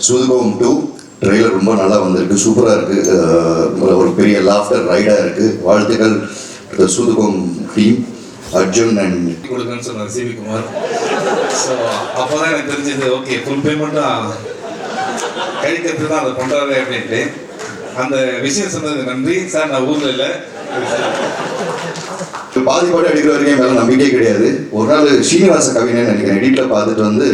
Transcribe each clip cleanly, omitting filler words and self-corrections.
சூதுகம் 2 trailer ரொம்ப நல்லா வந்திருக்கு, சூப்பராக இருக்குது. ஒரு பெரிய லாஃப்டர் ரைடாக இருக்குது. வாழ்த்துக்கள் சூதுகம் டீம், அர்ஜுன் அண்ட் கொடுக்குன்னு சொன்னார் சிவி குமார். ஸோ அப்போ தான் எனக்கு தெரிஞ்சது, ஓகே ஃபுல் பேமெண்ட்டும் கழிக்கிறது தான் அதை பண்ணுறாரு அப்படின்ட்டு. அந்த விஷயம் சொன்னது நன்றி சார். நான் ஊரில் இல்லை, பாதி பாட்டு அடிக்கிற வரைக்கும் மேலே நம்பிக்கை கிடையாது. ஒரு நாள் ஸ்ரீனிவாச கவிஞன் நினைக்கிறேன் எடிட்டில் பார்த்துட்டு வந்து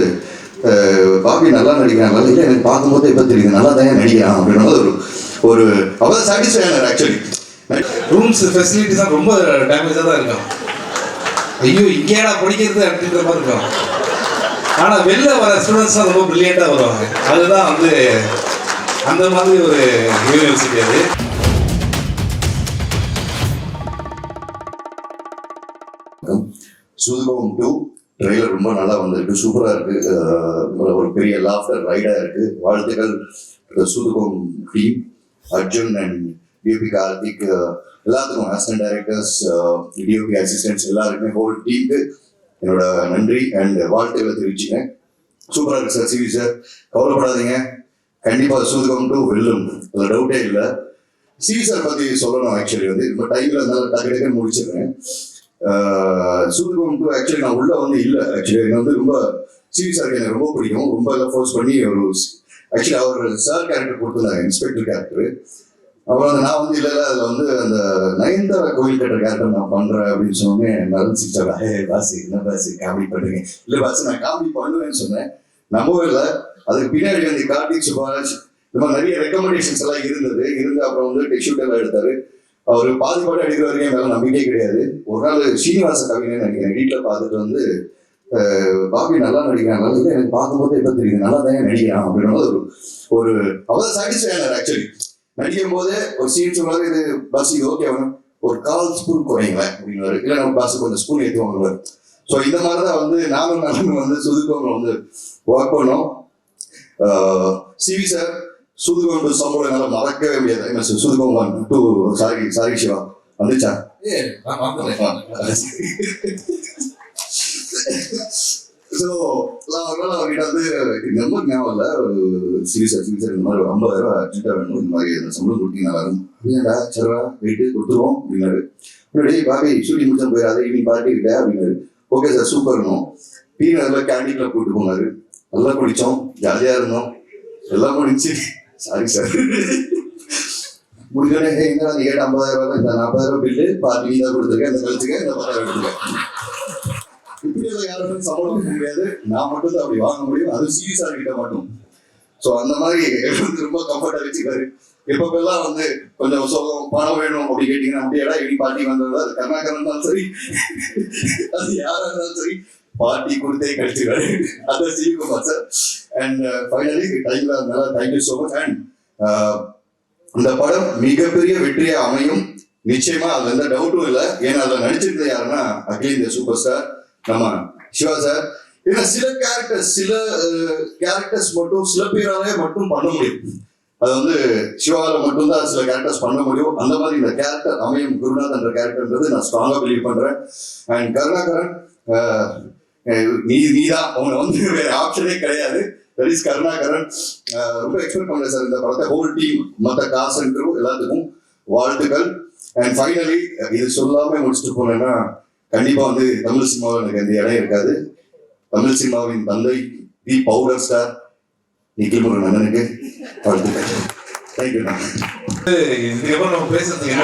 பாபி நல்லா நடிக்கிறாங்க, இல்லை எனக்கு பார்க்கும்போது எப்போ தெரியுது நல்லா தான் நடிக்கிறான் அப்படின்ற ஒரு ஒரு அவ்வளோ சாட்டிஸ்ஃபை ஆனார். ஆக்சுவலி ரூம்ஸ் ஃபெசிலிட்டிஸ் தான் ரொம்ப டேமேஜாக தான் இருக்கும். ஐயோ இங்கேடா படிக்கிறது அப்படின்ற மாதிரி இருக்கும். ஆனால் வெளில வர ஸ்டூடெண்ட்ஸ் தான் ரொம்ப ப்ரில்லியண்ட்டாக வருவாங்க. அதுதான் வந்து அந்த மாதிரி ஒரு யூனிவர்சிட்டி அது. சூதுகம் 2 ட்ரெய்லர் ரொம்ப நல்லா வந்திருக்கு, சூப்பராக இருக்குது. ஒரு பெரிய லாஃப்டர் ரைடாக இருக்குது. வாழ்த்துக்கள் சூதுகம் team, Arjun and DOP Karthik, எல்லாத்துக்கும் அசிஸ்டன்ட் டைரக்டர்ஸ், டிஓபி அசிஸ்டன்ட்ஸ் எல்லாருக்குமே ஹோல் டீமுக்கு என்னோட நன்றி அண்ட் வாழ்த்துக்களை தெரிவிச்சுக்கிறேன். சூப்பராக இருக்குது சார். சிவி சார் கவலைப்படாதீங்க, கண்டிப்பாக சூதுகம் 2 வெல்லும், அதில் டவுட்டே இல்லை. சிவி சார் பற்றி சொல்லணும். ஆக்சுவலி வந்து இப்போ டைமில் இருந்தாலும் டக்கு டக்குன்னு முடிச்சிடுறேன். சூதுகம் 2 ஆக்சுவலி நான் உள்ள வந்து இல்லை. ஆக்சுவலி எனக்கு வந்து ரொம்ப சிவி சாருக்கு எனக்கு ரொம்ப பிடிக்கும். ரொம்ப எல்லாம் ஃபோர்ஸ் பண்ணி ஒரு ஆக்சுவலி அவர் சார் கேரக்டர் கொடுத்துருந்தாங்க, இன்ஸ்பெக்டர் கேரக்டர். அப்புறம் வந்து நான் வந்து இல்லை அதில் வந்து அந்த நயன்தாரா கோயில் கட்டுற கேரக்டர் நான் பண்ணுறேன் அப்படின்னு சொன்னோன்னே நலன் சிரிச்சாங்க. பாஸ் என்ன பாஸ் காமெடி பண்ணுறீங்க? இல்லை பாஸ் நான் காமெடி பண்ணுவேன்னு சொன்னேன். நம்பவே இல்லை. அதுக்கு பின்னாடி வந்து கார்த்திக் சுபாராஜ் இந்த மாதிரி நிறைய ரெக்கமெண்டேஷன்ஸ் எல்லாம் இருந்து அப்புறம் வந்து டெக்ஸ்ட் எல்லாம் எடுத்தாரு. அவர் பாதி பாட்டு அடிக்கிற வரைக்கும் மேலே நம்பிக்கை கிடையாது. ஒரு நாள் ஸ்ரீனிவாச கவிஞன் நினைக்கிறேன் எடிட்டில் பார்த்துட்டு வந்து பாபி நல்லா நடிக்கிறாங்க, இல்லை எனக்கு பார்க்கும்போது எப்போ தெரியுது நல்லா தான் நடிக்கிறான் அப்படின்ற ஒரு ஒரு அவ்வளோ சாட்டிஸ்ஃபை ஆனார். ஆக்சுவலி நடிக்கும் போதே ஒரு சீன் சொல்லுவாரு, இது பஸ் இது ஓகே ஆகணும், ஒரு 1/4 ஸ்பூன் குறைங்களேன் அப்படின்னு, இல்லை நம்ம பஸ் கொஞ்சம் ஸ்பூன் ஏற்றி வாங்குவார். ஸோ இந்த மாதிரி தான் வந்து நானும் வந்து சுதுக்கோங்க வந்து ஒர்க் பண்ணோம். சிவி சார் சூதுகம் 2 சம்பளம் என்னால் மறக்கவே முடியாது. சூதுகம் 1 2 சாரி சிவா வந்துச்சா? ஸோ அவர்கிட்ட வந்து நம்பர் ஞாபகம் இல்லை. ஒரு சிவிசார் இந்த மாதிரி ஒரு 50,000 அர்ஜென்ட்டாக வேணும், இந்த மாதிரி அந்த சம்பளம் கொடுத்தீங்கன்னா வரும் அப்படின்னா சரிடா வெயிட்டு கொடுத்துருவோம் அப்படின்னாரு. முன்னாடி பாபி ஷூட்டிங் முடிச்சா போயிடாது, ஈவினிங் பார்ட்டி கிட்ட அப்படின்னாரு. Okay sir சூப்பர்னும். டீ நகரில் கேண்டீன்ல கூப்பிட்டு போனாரு. நல்லா குடித்தோம், ஜாலியாக இருந்தோம், எல்லாம் முடிச்சு. சாரி சார் முடிஞ்சோடனே என்னடா நீ கேட்ட 50,000 இந்த 40,000 பில்லு பார்ட்டி தான் கொடுத்துருக்கேன், இந்த கழுத்துக்க இந்த 10,000 எடுத்துக்கேன். இப்படி யாரும் சம்பளம் கொடுக்க முடியாது, நான் மட்டும் தான் அப்படி வாங்க முடியும், அது சிவி சார் கிட்ட மட்டும். ஸோ அந்த மாதிரி ரொம்ப கம்ஃபர்ட்டா வச்சுக்காரு. எப்பப்பெல்லாம் வந்து கொஞ்சம் சோகம் பணம் வேணும் அப்படி கேட்டீங்கன்னா அப்படியேடா இனி பார்ட்டி வந்தது, அது கருணாகரன் இருந்தாலும் சரி, அது யாரா இருந்தாலும் சரி, பார்ட்டி கொடுத்தே கழிச்சுக்காரு. அதான் CV Kumar sir. And finally டைம்ல அதனால தேங்க்யூ ஸோ மச். அண்ட் இந்த படம் மிகப்பெரிய வெற்றியா அமையும் நிச்சயமா, அதுல எந்த டவுட்டும் இல்லை. ஏன்னா அதுல நடிச்சிருந்தது யாருன்னா அகிலேந்திர சூப்பர் ஸ்டார் நம்ம சிவா சார். ஏன்னா சில கேரக்டர்ஸ் மட்டும் சில பேராலே மட்டும் பண்ண முடியும். அது வந்து சிவால மட்டும்தான் சில கேரக்டர்ஸ் பண்ண முடியும். அந்த மாதிரி இந்த கேரக்டர் அமையும் குருநாத் என்ற கேரக்டர்ன்றது நான் ஸ்ட்ராங்கா பிலீவ் பண்றேன். அண்ட் கருணாகரன் நீதான், அவங்க வந்து வேற ஆப்ஷனே கிடையாது. That is Karunakaran. ரொம்ப எக்ஸ்பெக்ட் பண்ணல சார் இந்த படத்தை. ஹோல் டீம், மற்ற காசு எல்லாத்துக்கும் வாழ்த்துக்கள். அண்ட் ஃபைனலி இது சொல்லாம முடிச்சுட்டு போனேன்னா கண்டிப்பா வந்து தமிழ் சினிமாவில் எனக்கு எந்த இடம் இருக்காது. தமிழ் சினிமாவின் தந்தை தி பவுடர் ஸ்டார் நிக்கில் முருகன் அண்ணனுக்கு வாழ்த்துக்கள். தேங்க்யூ. இதுக்கப்புறம் நம்ம பேசுறதுக்கு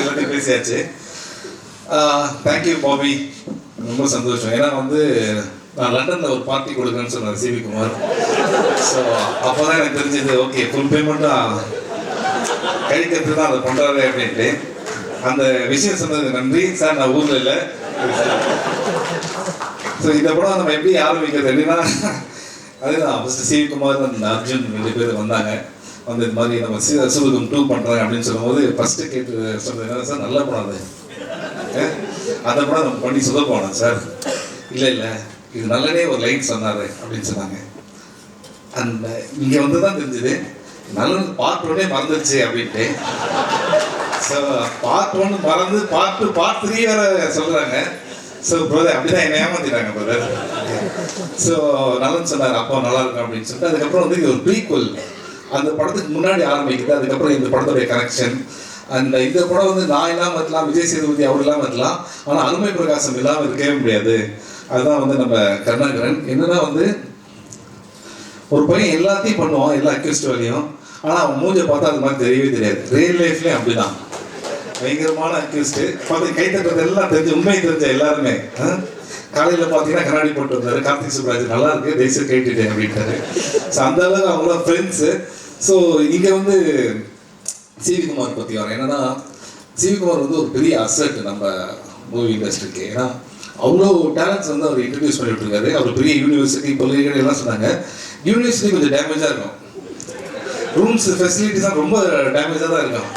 என்ன பேசியாச்சு. தேங்க்யூ பாபி, ரொம்ப சந்தோஷம். ஏன்னா வந்து நான் லண்டனில் ஒரு பார்ட்டி கொடுக்குறேன்னு சொன்னார் சிவி குமார். ஸோ அப்போ தான் எனக்கு தெரிஞ்சது, ஓகே ஃபுல் பேமெண்ட்டும் கழிக்கிறது தான் அதை பண்ணுறாரு அப்படின்ட்டு. அந்த விஷயம் சொன்னது நன்றி சார். நான் ஊரில் இல்லை. ஸோ இந்த படம் நம்ம எப்படி ஆரம்பிக்கிறது அப்படின்னா, அதுதான் ஃபஸ்ட்டு சிவி குமார் அந்த அர்ஜுன் 2 பேர் வந்தாங்க. வந்து இந்த மாதிரி நம்ம சூதுகம் 2 பண்ணுறாங்க அப்படின்னு சொல்லும்போது ஃபஸ்ட்டு கேட்டு சொன்னது என்ன சார், நல்ல படம் அது, அந்த படம் நம்ம பண்ணி சொல்ல போனோம் சார். இல்லை இது நல்லனே ஒரு லைன் சொன்னார் அப்படின்னு சொன்னாங்க. அந்த இங்கே வந்து தான் தெரிஞ்சுது நல்லது பார்ட் 1 மறந்துடுச்சு அப்படின்ட்டு. ஸோ பார்ட் 1 மறந்து பார்ட் 3 வேற சொல்கிறாங்க. ஸோ பிரதர் அப்படிதான் என்ன ஏமாத்திட்டாங்க பிரதர். ஸோ நலன் சொன்னார் அப்பா நல்லா இருக்கும் அப்படின்னு சொல்லிட்டு அதுக்கப்புறம் வந்து இது ஒரு ப்ரீக்வல் அந்த படத்துக்கு முன்னாடி ஆரம்பிக்குது. அதுக்கப்புறம் இந்த படத்துடைய கனெக்ஷன் அந்த இந்த படம் வந்து நான் இல்லாமல் இருக்கலாம், விஜய் சேதுபதி அவர் இல்லாமல் இருக்கலாம், ஆனால் அருமை பிரகாசம் இல்லாமல் இருக்கவே முடியாது. அதுதான் வந்து நம்ம கருணாகரன். என்னன்னா வந்து ஒரு பையன் எல்லாத்தையும் பண்ணுவான், எல்லா அக்யூஸ்ட் வேலையும், ஆனால் அவன் மூஞ்சை பார்த்தா அது மாதிரி தெரியவே தெரியாது. ரியல் லைஃப்லேயும் அப்படிதான் பயங்கரமான அக்யூஸ்டு. பார்த்து கை தட்டுறது எல்லாம் தெரிஞ்சு உண்மை தெரிஞ்ச எல்லாருமே. காலையில் பார்த்தீங்கன்னா கண்ணாடி போட்டு வந்தார் கார்த்திக் சுப்ராஜ், நல்லா இருக்கு தேசிய கேட்டுட்டேன் அப்படின்ட்டாரு. ஸோ அந்த அளவுக்கு அவங்களாம் ஃப்ரெண்ட்ஸு. ஸோ இங்கே வந்து சிவி குமார் பற்றி வரேன். என்னன்னா சிவி குமார் வந்து ஒரு பெரிய அசட் நம்ம மூவி இண்டஸ்ட்ரிக்கு. ஏன்னா அவ்வளோ டேலண்ட்ஸ் வந்து அவர் இன்ட்ரடியூஸ் பண்ணிட்டு இருக்காரு. அவர் பெரிய யூனிவர்சிட்டி பள்ளிகள் எல்லாம் சொன்னாங்க. யூனிவர்சிட்டி கொஞ்சம் டேமேஜாக இருக்கும், ரூம்ஸ் ஃபெசிலிட்டிஸ்லாம் ரொம்ப டேமேஜாக தான் இருக்கும்.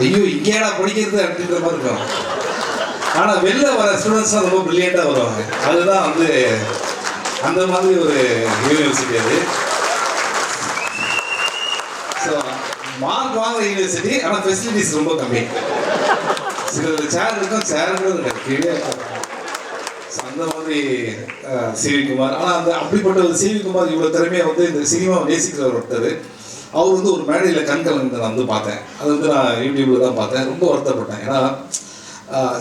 ஐயோ இங்கேடா படிக்கிறது அப்படின்ற மாதிரி இருக்கும். ஆனால் வெளில வர ஸ்டூடெண்ட்ஸ்லாம் ரொம்ப ப்ரில்லியண்ட்டாக வருவாங்க. அதுதான் வந்து அந்த மாதிரி ஒரு யூனிவர்சிட்டி அது. ஸோ மார்க் வாங்குற யூனிவர்சிட்டி, ஆனால் ஃபெசிலிட்டிஸ் ரொம்ப கம்மி. சில சேர் இருக்கும், சேர் கூட இருக்காது, கீழே அந்த மாதிரி சிவி குமார். ஆனால் அந்த அப்படிப்பட்ட ஒரு சிவி குமார் இவ்வளோ திறமையாக வந்து இந்த சினிமாவை நேசிக்கிறவர் ஒருத்தர். அவர் வந்து ஒரு மேடையில் கண்கலந்து நான் வந்து பார்த்தேன். அது வந்து நான் யூடியூப்பில் தான் பார்த்தேன். ரொம்ப வருத்தப்பட்டேன். ஏன்னா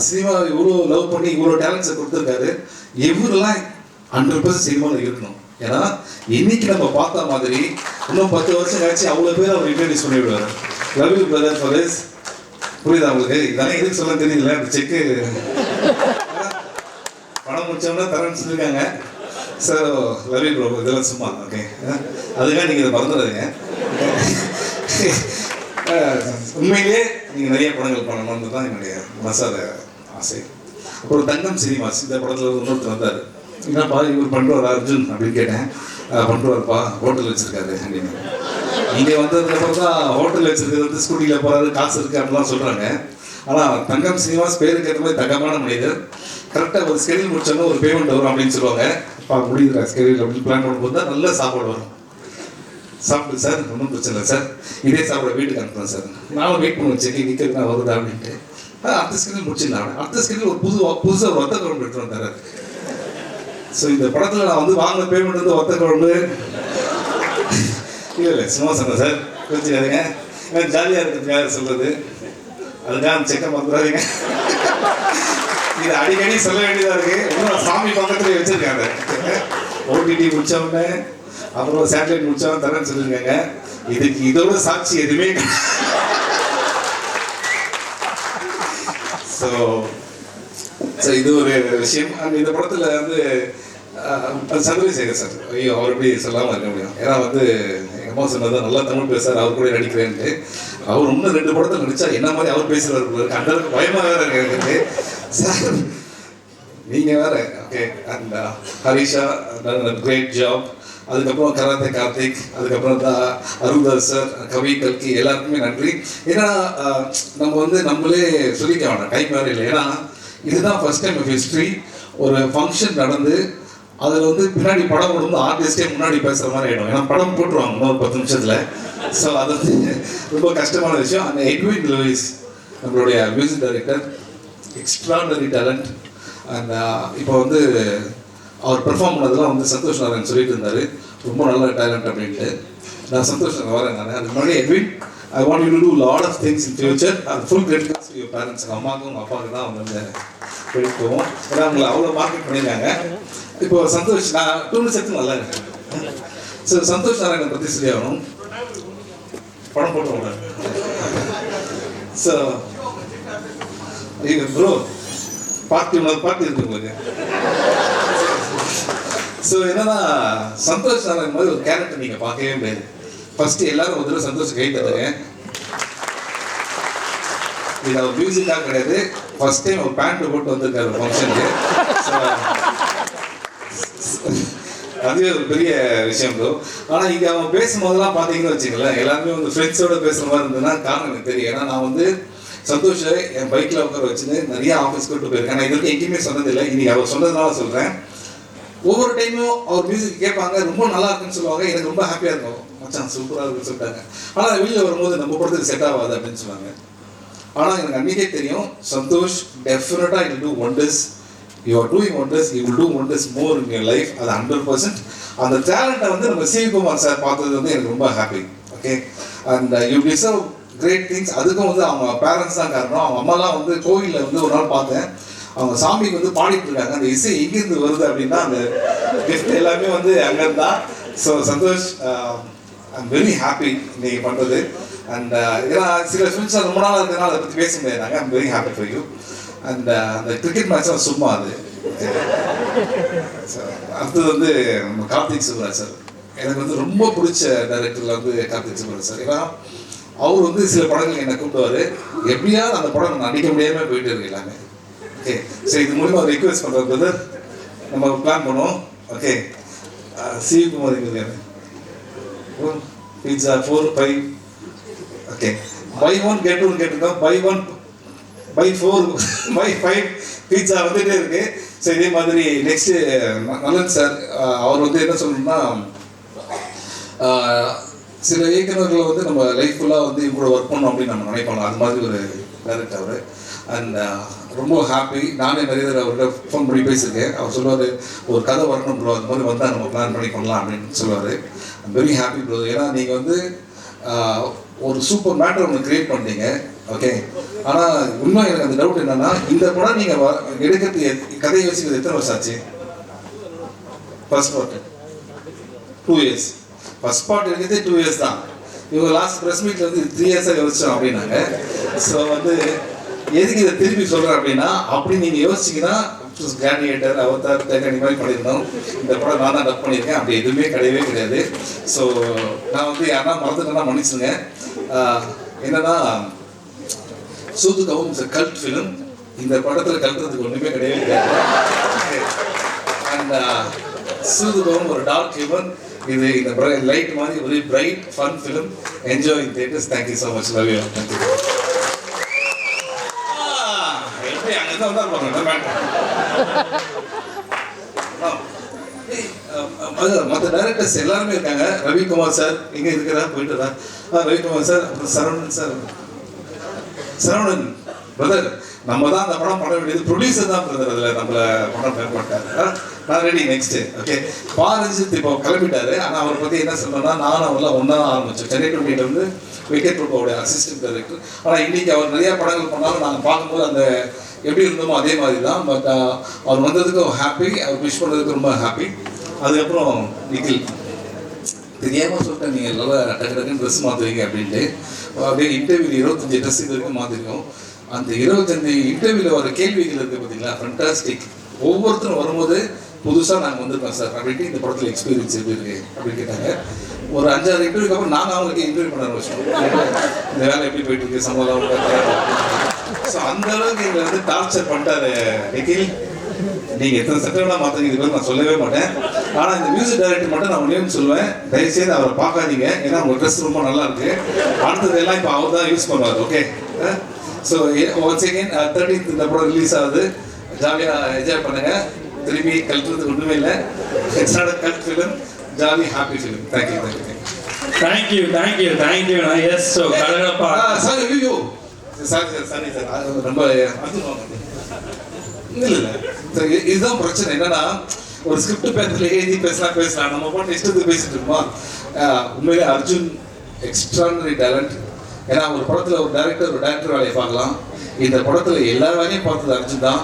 சினிமா இவ்வளோ லவ் பண்ணி இவ்வளோ டேலண்ட்ஸை கொடுத்துருக்காரு. எவ்வளோலாம் 100% சினிமாவில் இருக்கணும். ஏன்னா இன்னைக்கு நம்ம பார்த்த மாதிரி இன்னும் 10 வருஷம் கழிச்சு அவ்வளோ பேர் அவர் இன்ட்ரடியூஸ் பண்ணி விடுவார். Love you brother for this. புரியுதா உங்களுக்கு? இதெல்லாம் எதுக்கு சொல்ல தெரியல. அந்த செக்கு பணம் முடிச்சோம்னா தரேன்னு சொல்லியிருக்காங்க. So love you bro. இதெல்லாம் சும்மா ஓகே. அதுக்காக நீங்கள் இதை மறந்துடாதீங்க. உண்மையிலே நீங்கள் நிறைய படங்கள் பண்ணணும்னு தான் என்னுடைய மனசார ஆசை. அப்புறம் தங்கம் சினிமாஸ் இந்த படத்தில் இன்னொருத்தர் வந்தார். என்னப்பா இவர் பண்ணுறாரு அர்ஜுன் அப்படின்னு கேட்டேன். பண்ணுறாருப்பா, ஹோட்டல் வச்சுருக்காரு அப்படின்னு. இங்கே வந்ததுக்கப்புறம் தான் ஹோட்டல் வச்சுருக்கிறது வந்து ஸ்கூட்டியில் போகிறாரு, காசு இருக்குது அப்படிலாம் சொல்கிறாங்க. ஆனால் தங்கம் சினிமாஸ் பேருக்கு ஏற்ற மாதிரி தங்கமான மனிதர். கரெக்டாக ஒரு ஸ்கெடியூல் முடிச்சோன்னா ஒரு பேமெண்ட் வரும் அப்படின்னு சொல்லுவாங்க. முடியுதுரா ஸ்கெடியூல் அப்படின்னு பிளான் பண்ணும்போது தான் நல்ல சாப்பாடு வரும். சாப்பிடு சார், ஒன்றும் பிரச்சனை இல்லை சார், இதே சாப்பிட வீட்டுக்கு அனுப்புகிறேன் சார். நானும் வெயிட் பண்ணுவேன் செக்கிங் நிற்கிறது நான் வருதா அப்படின்ட்டு. அடுத்த ஸ்கெடியூல் முடிச்சிடலாம். அடுத்த ஸ்கெடியூல் ஒரு புதுசாக ஒரு வத்த குழம்பு எடுத்துகிட்டு வந்தார். ஸோ இந்த படத்தில் நான் வந்து வாங்கின பேமெண்ட் வந்து வத்த குழம்பு இல்லை சும்மா சொன்னேன் சார், கொஞ்சம் அதுங்க ஏன்னா ஜாலியாக இருக்கிறதுக்காக சொல்கிறது. அதுக்காக அந்த செக்கை மறந்துடாதீங்க. இது அடிக்கடி சொல்ல வேண்டியதாக இருக்குது. இன்னும் சாமி பக்கத்துலேயே வச்சுருக்காங்க. ஓடிடி முடித்தவொடனே அப்புறம் சேட்டலைட் முடிச்சவன் தரேன்னு சொல்லியிருக்காங்க. இதுக்கு இதோட சாட்சி எதுவுமே. ஸோ இது ஒரு விஷயம். அண்ட் இந்த படத்தில் வந்து சந்திரசேகர் சார், ஐயோ அவர் எப்படி சொல்லாமல் இருக்க முடியும். ஏன்னா வந்து எங்கள் அம்மா சொன்னதான் நல்லா தமிழ் பேசுகிறார், அவர் கூட நடிக்கிறேன்ட்டு. அவர் இன்னும் 2 படத்தில் நடித்தா என்ன மாதிரி அவர் பேசுகிறார். அந்த அளவுக்கு பயமாக வேறு இருக்குது சார். நீங்கள் வேறு okay. And Harisha great job. அதுக்கப்புறம் கராத்தே கார்த்திக், அதுக்கப்புறம் அருள்தாஸ் சார், கவி கல்கி, எல்லாருக்குமே நன்றி. ஏன்னா நம்ம வந்து நம்மளே சொல்லிக்க வேண்டாம், டைம் வேறு இல்லை. ஏன்னா இதுதான் ஃபர்ஸ்ட் டைம் ஆஃப் ஹிஸ்ட்ரி. ஒரு ஃபங்க்ஷன் நடந்து அதில் வந்து பின்னாடி படம் போடும்போது ஆர்டிஸ்டே முன்னாடி பேசுகிற மாதிரி ஆகிடும். ஏன்னா படம் போட்டுருவாங்க இன்னொரு 10 நிமிஷத்தில். ஸோ அது வந்து ரொம்ப கஷ்டமான விஷயம். அந்த எட்வின் லூயிஸ் நம்மளுடைய music director, extraordinary talent. And இப்போ வந்து அவர் பெர்ஃபார்ம் பண்ணதெல்லாம் வந்து சந்தோஷ் நாராயண் சொல்லிட்டு இருந்தார், ரொம்ப நல்ல டேலண்ட் அப்படின்ட்டு. நான் சந்தோஷ் வரேன். நான் அதுக்கு முன்னாடி Edwin, I want you to do lot of things in future. அது full credit to your parents. எங்கள் அம்மாவுக்கும் உங்கள் அப்பாவுக்கு தான் அவங்க வந்து கிரெடிட் போவோம். ஏன்னா அவங்களை அவ்வளோ மார்க்கெட் பண்ணியிருக்காங்க. இப்போ சந்தோஷ் நான் 2 நிமிஷத்துக்கு நல்லா இருக்கேன். ஸோ சந்தோஷ் நாராயணை பற்றி சொல்லி ஆகணும். படம் போட்டு ஸோ ப்ரோ பார்ட்டி இருக்கு உங்களுக்கு. ஸோ என்னன்னா சந்தோஷ் நாராயண் மாதிரி ஒரு கேரக்டர் நீங்கள் பார்க்கவே முடியாது. ஃபர்ஸ்ட் எல்லாரும் ஒரு தடவை சந்தோஷம் கை தருங்க. இது அவர் மியூசிக்காக கிடையாது, ஃபர்ஸ்ட் டைம் ஒரு பேண்ட் போட்டு வந்திருக்காரு ஃபங்க்ஷனுக்கு. அதுவே ஒரு பெரிய விஷயம் ப்ரோ. ஆனால் இங்கே அவங்க பேசும்போதெல்லாம் பார்த்தீங்கன்னு வச்சுங்களேன், எல்லாருமே வந்து ஃப்ரெண்ட்ஸோட பேசுகிற மாதிரி இருந்ததுன்னா காரணம் எனக்கு தெரியும். ஏன்னா நான் வந்து சந்தோஷை என் பைக்கில் உட்கார வச்சுன்னு நிறைய ஆஃபீஸ் கூட்டு போயிருக்கேன். நான் இதுக்கு எங்கேயுமே சொன்னதில்லை, இன்னைக்கு அவர் சொன்னதுனால சொல்கிறேன். ஒவ்வொரு டைமும் அவர் மியூசிக் கேட்பாங்க, ரொம்ப நல்லா இருக்குன்னு சொல்லுவாங்க. எனக்கு ரொம்ப ஹாப்பியாக இருக்கும், மச்சான் சூப்பராக இருக்குன்னு சொல்லிட்டாங்க. ஆனால் வெளியில் வரும்போது நம்ம படத்துக்கு செட் ஆகாது அப்படின்னு சொல்லுவாங்க. ஆனால் எனக்கு அன்றைக்கே தெரியும் சந்தோஷ் டெஃபினட்டாக it to wonders you are doing wonders, you will do wonders more in your life. அது 100%. அந்த டேலண்ட்டை வந்து நம்ம சிவகுமார் சார் பார்த்தது வந்து எனக்கு ரொம்ப happy. Okay, and you deserve great things. அதுக்கும் வந்து அவங்க பேரண்ட்ஸ் தான் காரணம். அவங்க அம்மாலாம் வந்து கோவிலில் வந்து ஒரு நாள் பார்த்தேன், அவங்க சாமிக்கு வந்து பாடிட்டு இருக்காங்க. அந்த இசை எங்கேருந்து வருது அப்படின்னா அந்த கிஃப்ட் எல்லாமே வந்து அங்கேருந்து தான். So Santhosh, I'm very happy நீங்கள் பண்ணுறது. அண்ட் ஏன்னா சில ஃபிலிம்ஸ் ரொம்ப நாளாக இருக்கிறதுனால அதை பற்றி பேச முடியாது. I'm very happy for you. And அந்த கிரிக்கெட் மேட்ச்லாம் சும்மா அது. அடுத்தது வந்து நம்ம கார்த்திக் சுப்ராஜ் சார். எனக்கு வந்து ரொம்ப பிடிச்ச டைரக்டரில் வந்து கார்த்திக் சுப்ராஜ் சார். ஏன்னா அவர் வந்து சில படங்கள் என்னை கூப்பிடுவார், எப்படியாவது அந்த படம் நான் நடிக்க முடியாமல் போயிட்டு இருக்கு எல்லாமே. ஓகே, ஸோ இது மூலிமா ரிக்வெஸ்ட் பண்ணுற பிரதர், நம்ம பிளான் பண்ணுவோம். Okay, Sivakumar pizza 4, 5. Okay, buy 1 get 1 கேட்டிருக்கோம். பை 1 பை 4 பை 5 பீட்சா வந்துகிட்டே இருக்கு. ஸோ இதே மாதிரி நெக்ஸ்ட்டு நல்லன் சார், அவர் வந்து என்ன சொல்லணும்னா, சில இயக்குநர்களை வந்து நம்ம லைஃப் ஃபுல்லாக வந்து இவங்க கூட ஒர்க் பண்ணோம் அப்படின்னு நம்ம நினைப்போம். அது மாதிரி ஒரு டைரக்டர் அவர். அண்ட் ரொம்ப ஹாப்பி. நானே நிறைய தடவை அவர்கிட்ட ஃபோன் பண்ணி பேசியிருக்கேன். அவர் சொல்லுவார், ஒரு கதை வரணும் ப்ரோ, அது மாதிரி வந்தால் நம்ம பிளான் பண்ணி பண்ணலாம் அப்படின்னு சொல்லுவார். I'm very happy bro. ஏன்னா நீங்கள் வந்து ஒரு சூப்பர் மேட்டர் ஒன்று கிரியேட் பண்ணீங்க. ஓகே, ஆனால் உண்மை எனக்கு அந்த டவுட் என்னன்னா, இந்த படம் நீங்கள் எடுக்கிறது கதையை யோசிக்கிறது எத்தனை வருஷம் ஆச்சு? First part 2 years. First part எடுக்கிறதே 2 years தான். இவங்க லாஸ்ட் ப்ரெஸ் மீட்டில் வந்து 3 years யோசிச்சோம் அப்படின்னாங்க. ஸோ வந்து எதுக்கு இதை திருப்பி சொல்கிறேன் அப்படின்னா, அப்படி நீங்கள் யோசிச்சிங்கன்னா கிளாடியேட்டர், அவதார், டைட்டானிக் மாதிரி பண்ணியிருந்தோம். இந்த படம் நான் தான் டப் பண்ணியிருக்கேன். அப்படி எதுவுமே கிடையவே கிடையாது. ஸோ நான் வந்து யாருன்னா மறந்துட்டேன்னா மன்னிச்சுங்க. என்னன்னா, சூதுகவும் இட்ஸ் கல்ட் ஃபிலிம். இந்த படத்தில் கல்ட்டுறதுக்கு ஒன்றுமே கிடையவே கிடையாது. அண்ட் சூதுகவும் ஒரு டார்க் ஹியூமன். இது இந்த லைட் மாதிரி ஒரு bright fun film. Enjoy in theatres. Thank you so much. Love you. Thank you. எப்படி அங்கே தான் வந்தால் பாருங்க. மற்ற டைரக்டர்ஸ் எல்லாருமே இருக்காங்க. ரவிக்குமார் சார் இங்கே இருக்கிறதா போயிட்டு தான். ரவிக்குமார் சார், அப்புறம் சரவணன் சார். சரவணன் பிரதர், நம்ம தான் அந்த படம் பண்ண வேண்டியது, ப்ரொடியூசர் தான் பிரதர். அதில் நம்மளை படம் பயன்பட்டார். நான் ரெடி நெக்ஸ்ட்டு. ஓகே, பாரஞ்சித் இப்போ கிளம்பிட்டாரு. ஆனால் அவரை பற்றி என்ன சொல்லணும்னா, நானும் அவரெல்லாம் ஒன்றா ஆரம்பித்தோம். சென்னை 28 வந்து விக்கெட் ப்ரோவோடைய அசிஸ்டன்ட் டைரக்டர். ஆனால் இன்றைக்கி அவர் நிறையா படங்கள் பண்ணாலும் நாங்கள் பார்க்கும்போது அந்த எப்படி இருந்தோமோ அதே மாதிரி தான். பட் அவர் வந்ததுக்கு ஹாப்பி, அவர் விஷ் பண்ணுறதுக்கு ரொம்ப ஹாப்பி. அதுக்கப்புறம் நிக்கில், தெரியாமல் சொல்லிட்டேன், நீங்கள் நல்லா டக்கு டக்குன்னு ட்ரெஸ் மாற்றுவீங்க அப்படின்ட்டு. அப்படியே இன்டர்வியூ 25 ட்ரெஸ் இது வரைக்கும் மாற்றிருக்கோம். அந்த 25 இன்டர்வியூவில் வர கேள்விகள் இருக்குது பார்த்தீங்களா, ஃபண்டாஸ்டிக். ஒவ்வொருத்தரும் வரும்போது புதுசாக நாங்கள் வந்திருக்கோம் சார் அப்படின்ட்டு, இந்த படத்தில் எக்ஸ்பீரியன்ஸ் எப்படி இருக்குது அப்படின்னு கேட்டாங்க. ஒரு 5-6 இன்டர்வியூக்கு அப்புறம் நாங்கள் அவங்களுக்கு இன்டர்வியூ பண்ண ஆரம்பிச்சோம். இந்த வேலை எப்படி போயிட்டு இருக்கு, சம்பளம். ஸோ அந்த அளவுக்கு எங்களை வந்து டார்ச்சர் பண்ணிட்டாரு நிக்கில். நீங்கள் எத்தனை சட்டம்லாம் மாற்றுங்க, இது பேர் நான் சொல்லவே மாட்டேன். ஆனால் இந்த மியூசிக் டைரக்டர் மட்டும் நான் ஒன்றே சொல்லுவேன், தயவுசெய்து அவரை பார்க்காதீங்க. ஏன்னா உங்கள் ட்ரெஸ் ரொம்ப நல்லா இருக்கு. அடுத்தது எல்லாம் இப்போ அவர் தான் யூஸ் பண்ணுவார். Okay, so once again 13th இந்த படம் ரிலீஸ் ஆகுது. ஜாலியாக என்ஜாய் பண்ணுங்க. திரும்பி கல்ட்டுறது ஒன்றுமே இல்லை. It's not a cult film, jolly happy film. Thank you thank you thank you thank you thank you. Yes, so கலகலப்பா. சாரி ஐயோ சாரி சார், சாரி சார், ரொம்ப இல்லை சார். இதுதான் பிரச்சனை. என்னன்னா, ஒரு ஸ்கிரிப்ட் பேப்பர்ல எழுதி பேசலாம், நம்ம பாட்டு இஷ்டத்துக்கு பேசிட்டு இருக்கோம். உண்மையிலே அர்ஜுன் எக்ஸ்ட்ரானரி டேலண்ட். ஏன்னா ஒரு படத்தில் ஒரு டேரக்டர் வேலையை பார்க்கலாம். இந்த படத்தில் எல்லா வேலையும் பார்த்தது அர்ஜுன் தான்.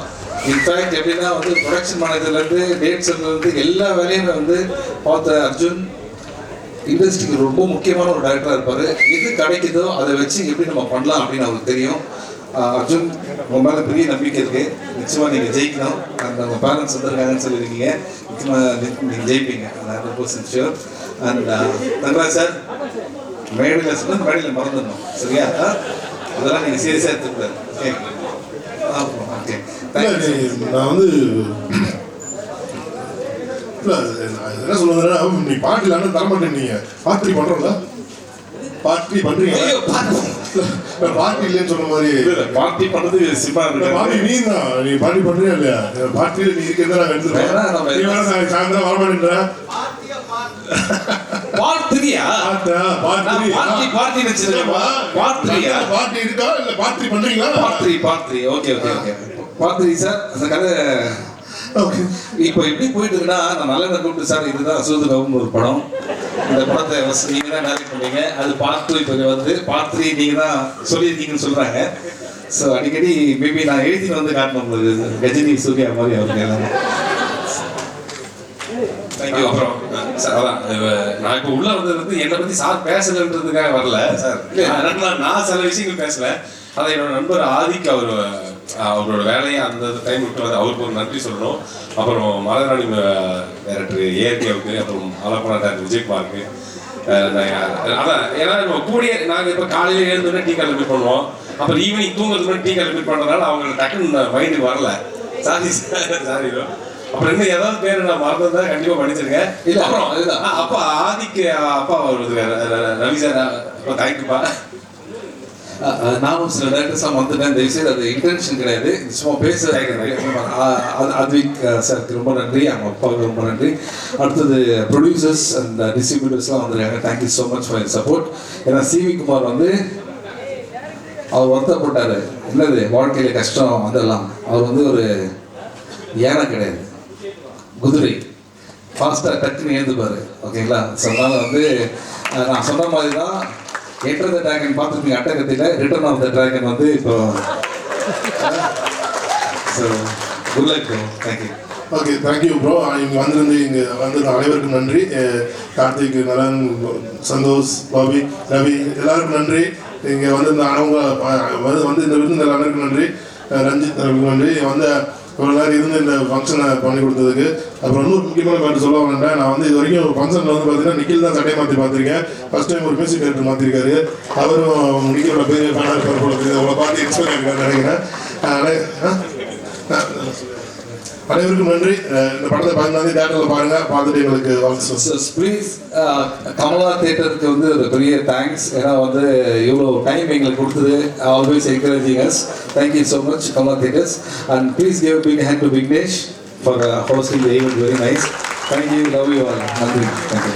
இன்ஃபேக்ட் எப்படின்னா வந்து ப்ரொடக்ஷன் மேனேஜர்லேருந்து டேட்ஸ்லேருந்து எல்லா வேலையுமே வந்து பார்த்த அர்ஜுன் இண்டஸ்ட்ரிக்கு ரொம்ப முக்கியமான ஒரு டைரக்டராக இருப்பார். எது கிடைக்குதோ அதை வச்சு எப்படி நம்ம பண்ணலாம் அப்படின்னு அவருக்கு தெரியும். அர்ஜுன், உங்கள் மேலே பெரிய நம்பிக்கை இருக்குது. நிச்சயமாக நீங்கள் ஜெயிக்கணும். அந்த உங்கள் பேரண்ட்ஸ் வந்துருக்காங்கன்னு சொல்லியிருக்கீங்க. நிச்சயமாக நீங்கள் ஜெயிப்பீங்க, 100% ஷூர். அண்ட் தங்கராஜ் சார், மேடையில் சொன்னால் மேடையில் மறந்துடணும், சரியா? அதெல்லாம் நீங்கள் சீரியஸாக எடுத்துக்கூடாது. Okay okay. நான் வந்து என்ன சொல்லுறேன்னா, நீ பாட்டு இல்லாமல் தரமாட்டேன். நீங்கள் பார்ட்டி பண்ணுறோம்ல, பார்ட்டி பண்ணுறீங்க. பார்ட்டி இல்லைன்னு சொன்ன மாதிரி பார்ட்டி பண்ணுறது சிம்பிளா இருக்கு. பார்ட்டி நீ தான், நீ பார்ட்டி பண்ணுறியா இல்லையா? பார்ட்டியில் நீ இருக்கிறதா நாங்கள் எடுத்துருக்கோம். நீ வேணா சாயந்தரம் வரமாட்டேன்ற பார்ட்டியா? பார்ட்டி வச்சிருக்கா? பார்ட்டி இருக்கா இல்லை பார்ட்டி பண்ணுறீங்களா? Party okay okay okay. Party sir, அந்த கதை ஓகே. இப்போ எப்படி போயிட்டு இருக்குன்னா, நான் நல்ல கூப்பிட்டு சார் இதுதான் சூதுகம்னு ஒரு படம். இந்த படத்தை நீங்க தான் டைரக்ட் பண்ணீங்க. அது பார்ட் 2 இப்போ வந்து பார்ட் 3 நீங்க தான் சொல்லியிருக்கீங்கன்னு சொல்றாங்க. ஸோ அடிக்கடி மேபி நான் எழுதின்னு வந்து காட்டணும் உங்களுக்கு, கஜினி சூர்யா மாதிரி அவருக்கு எல்லாம். தேங்க்யூ. அப்புறம் சார் அதான் நான் இப்போ உள்ள வந்தது என்னை பத்தி சார் பேசலன்றதுக்காக வரல சார். நான் சில விஷயங்கள் பேசல. அதை என்னோட நண்பர் ஆதிக்கு அவரோட வேலையை அந்த டைம் விட்டு வந்து அவருக்கு ஒரு நன்றி சொல்லணும். அப்புறம் மலராணி டேரக்டர் ஏஆர்கேவுக்கு, அப்புறம் ஆலப்பனா டேரக்டர் விஜயகுமாருக்கு. அதான் ஏன்னா நம்ம கூடிய நாங்கள் இப்போ காலையில் எழுந்தோடனே டீ கால் மீட் பண்ணுவோம். அப்புறம் ஈவினிங் தூங்குறதுக்கு டீ கால் மீட் பண்ணுறதுனால அவங்க டக்குன்னு மைண்டுக்கு வரல. Sorry sorry. அப்புறம் இன்னும் ஏதாவது பேர் நான் மறந்துதான் கண்டிப்பா படிச்சிருக்கேன். இல்ல அப்புறம் அதுதான் அப்பா ஆதிக்கு அப்பா வருது ரவி சார். அப்பா தேங்க்யூப்பா. நானும் சில டேரக்டர்ஸாக வந்துட்டேன். தயவுசெய்து அது இன்டென்ஷன் கிடையாது, சும்மா பேச. அத்விக் சாருக்கு ரொம்ப நன்றி, அவங்க அப்பாவுக்கு ரொம்ப நன்றி. அடுத்தது ப்ரொடியூசர்ஸ் அண்ட் டிஸ்ட்ரிபியூட்டர்ஸ்லாம் வந்துருக்காங்க. Thank you so much for support. ஏன்னா சிவி குமார் வந்து அவர் வருத்தப்பட்டார், என்னது வாழ்க்கையில் கஷ்டம் அதெல்லாம். அவர் வந்து ஒரு யானை கிடையாது, குதிரை. ஃபாஸ்ட்டாக டக்குன்னு எழுந்துப்பார். ஓகேங்களா? ஸோ அதனால் வந்து நான் சொன்ன மாதிரி தான் என்டர் த டிராகன் பார்த்துருப்பீங்க அட்டகத்தில். ரிட்டர்ன் ஆஃப் த டிராகன் வந்து இப்போ. So good luck bro. Thank you. Okay, thank you bro. இங்கே வந்திருந்த அனைவருக்கும் நன்றி. கார்த்திக், நலன், சந்தோஷ், பாபி, ரவி எல்லாருக்கும் நன்றி. இங்கே வந்திருந்த வந்து இந்த விருந்தில் எல்லாருக்கும் நன்றி. ரஞ்சித் நன்றி. இவ்வளோ நேரம் இருந்து இந்த ஃபங்க்ஷனை பண்ணி கொடுத்ததுக்கு. அப்புறம் இன்னொரு முக்கியமான மேட்டர் சொல்ல வேண்டாம். நான் வந்து இது வரைக்கும் ஒரு ஃபங்க்ஷனில் வந்து பார்த்தீங்கன்னா நிக்கில் தான் சட்டையை மாற்றி பார்த்துருக்கேன். ஃபர்ஸ்ட் டைம் ஒரு மியூசிக் டைரக்டர் மாற்றிருக்காரு. அவரும் நிக்கிலோட பெரிய ஃபேனாக இருப்பார் போல இருக்குது. அவங்கள பார்த்து எக்ஸ்பெக்ட் ஆகிருக்காரு நினைக்கிறேன். அனைவருக்கும் நன்றி. இந்த படத்தை 15 தேட்டரில் பாருங்கள், பார்த்துட்டு எங்களுக்கு வாழ்த்து. ப்ளீஸ் கமலா தியேட்டருக்கு வந்து ஒரு பெரிய தேங்க்ஸ். ஏன்னா வந்து இவ்வளோ டைம் எங்களுக்கு கொடுத்தது. Always encouraging us. Thank you so much Kamala theatres. And please give big hand to Vignesh for hosting the event. Very nice. Thank you. Love you all. நன்றி. தேங்க்யூ.